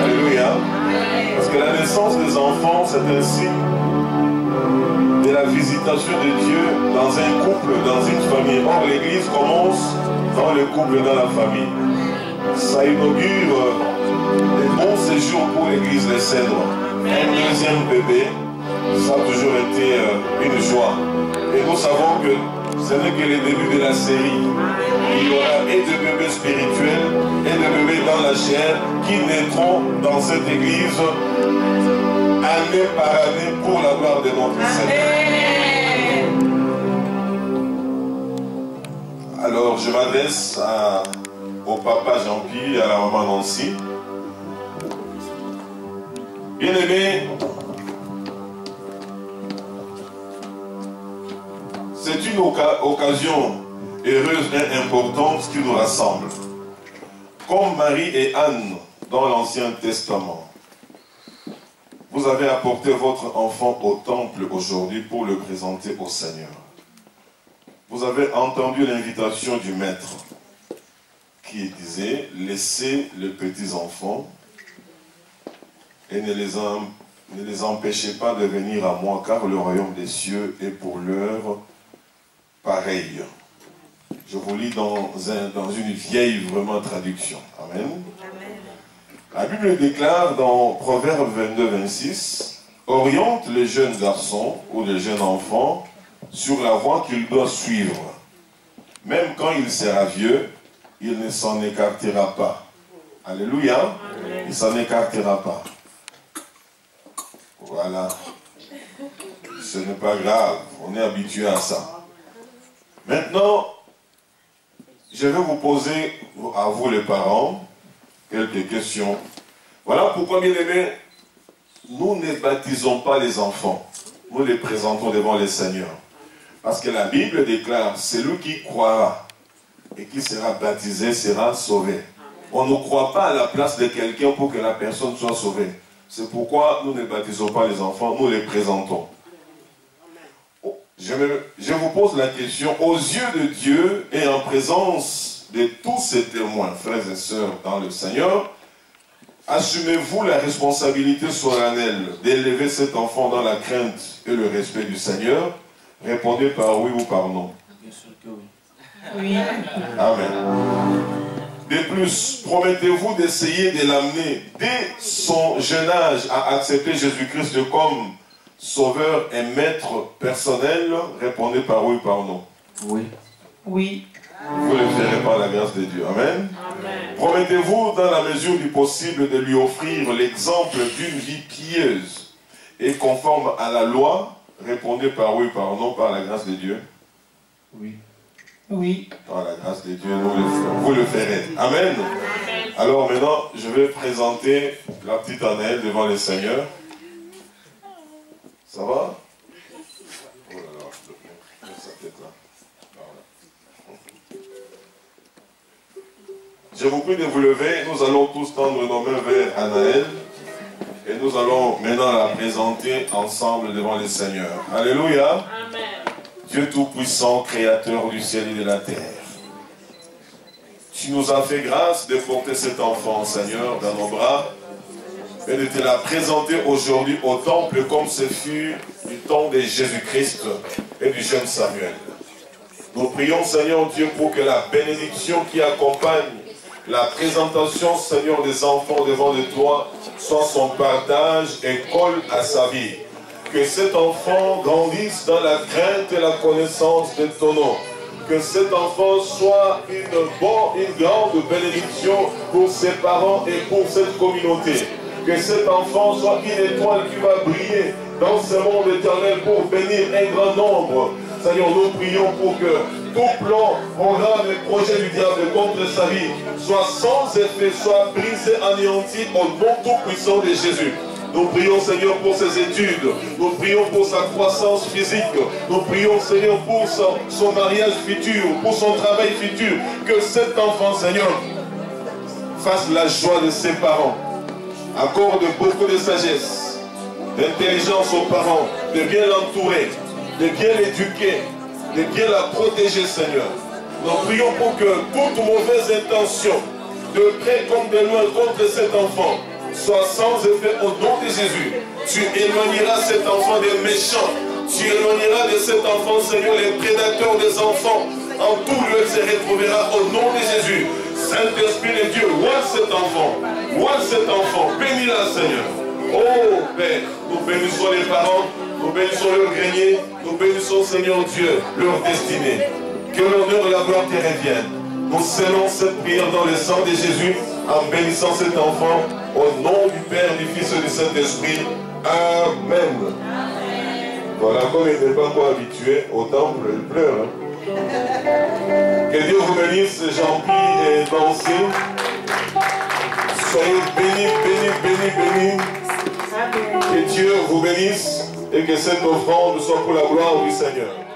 Alléluia. Parce que la naissance des enfants, c'est un signe de la visitation de Dieu dans un couple, dans une famille. Or, l'église commence dans le couple et dans la famille. Ça inaugure des bons séjours pour l'église des Cèdres. Un deuxième bébé, ça a toujours été une joie. Et nous savons que ce n'est que le début de la série. Il y aura et de bébés spirituels et de bébés dans la chair qui naîtront dans cette église année par année pour la gloire de notre Seigneur. Alors je m'adresse au papa Jean-Pierre et à la maman Nancy. Bien-aimés, c'est une occasion heureuse et importante qui nous rassemble. Comme Marie et Anne dans l'Ancien Testament, vous avez apporté votre enfant au temple aujourd'hui pour le présenter au Seigneur. Vous avez entendu l'invitation du Maître qui disait « Laissez les petits enfants et ne les empêchez pas de venir à moi, car le royaume des cieux est pour leur pareil. » Je vous lis dans une vieille vraiment traduction. Amen. Amen. La Bible déclare dans Proverbe 22-26 « Oriente les jeunes garçons ou les jeunes enfants sur la voie qu'il doit suivre. Même quand il sera vieux, il ne s'en écartera pas. » Alléluia. Amen. Il ne s'en écartera pas. Voilà. Ce n'est pas grave. On est habitué à ça. Maintenant, je vais vous poser, à vous les parents, quelques questions. Voilà pourquoi, bien aimés, nous ne baptisons pas les enfants. Nous les présentons devant le Seigneur. Parce que la Bible déclare, celui qui croira et qui sera baptisé sera sauvé. On ne croit pas à la place de quelqu'un pour que la personne soit sauvée. C'est pourquoi nous ne baptisons pas les enfants, nous les présentons. Je vous pose la question, aux yeux de Dieu et en présence de tous ces témoins, frères et sœurs dans le Seigneur, assumez-vous la responsabilité solennelle d'élever cet enfant dans la crainte et le respect du Seigneur? Répondez par oui ou par non. Bien sûr que oui. Oui. Amen. De plus, promettez-vous d'essayer de l'amener dès son jeune âge à accepter Jésus-Christ comme Sauveur et Maître personnel? Répondez par oui ou par non. Oui. Oui. Vous le ferez par la grâce de Dieu. Amen. Amen. Promettez-vous dans la mesure du possible de lui offrir l'exemple d'une vie pieuse et conforme à la loi? Répondez par oui ou par non, par la grâce de Dieu. Oui. Oui. Par la grâce de Dieu, vous le ferez. Amen. Amen. Alors maintenant, je vais présenter la petite Annelle devant le Seigneur. Ça va? Oh là là, s'il te plaît. Mets sa tête là. Voilà. Je vous prie de vous lever. Nous allons tous tendre nos mains vers Anaël. Et nous allons maintenant la présenter ensemble devant le Seigneur. Alléluia. Amen. Dieu Tout-Puissant, Créateur du ciel et de la terre. Tu nous as fait grâce de porter cet enfant, Seigneur, dans nos bras et de te la présenter aujourd'hui au temple comme ce fut du temps de Jésus-Christ et du jeune Samuel. Nous prions, Seigneur Dieu, pour que la bénédiction qui accompagne la présentation, Seigneur, des enfants devant de toi soit son partage et colle à sa vie. Que cet enfant grandisse dans la crainte et la connaissance de ton nom. Que cet enfant soit une grande bénédiction pour ses parents et pour cette communauté. Que cet enfant soit une étoile qui va briller dans ce monde éternel pour bénir un grand nombre. Seigneur, nous prions pour que tout plan, programme et projet du diable contre sa vie soit sans effet, soit brisé, anéanti au nom tout-puissant de Jésus. Nous prions, Seigneur, pour ses études. Nous prions pour sa croissance physique. Nous prions, Seigneur, pour son mariage futur, pour son travail futur. Que cet enfant, Seigneur, fasse la joie de ses parents. Accorde beaucoup de sagesse, d'intelligence aux parents, de bien l'entourer, de bien l'éduquer, de bien la protéger, Seigneur. Nous prions pour que toute mauvaise intention, de près comme de loin, contre cet enfant, soit sans effet au nom de Jésus. Tu éloigneras cet enfant des méchants. Tu éloigneras de cet enfant, Seigneur, les prédateurs des enfants. En tout lieu, il se retrouvera au nom de Jésus. Saint-Esprit de Dieu, vois cet enfant. Vois cet enfant. Bénis-la, Seigneur. Oh Père, nous bénissons les parents, nous bénissons leur grenier, nous bénissons, Seigneur Dieu, leur destinée. Que l'honneur et la gloire te reviennent. Nous scellons cette prière dans le sang de Jésus en bénissant cet enfant au nom du Père, du Fils et du Saint-Esprit. Amen. Voilà, comme il n'est pas encore habitué au temple, il pleure. Que Dieu vous bénisse, Jean-Pierre et Nancy. Soyez bénis, bénis, bénis, bénis. Que Dieu vous bénisse et que cette offrande soit pour la gloire du Seigneur.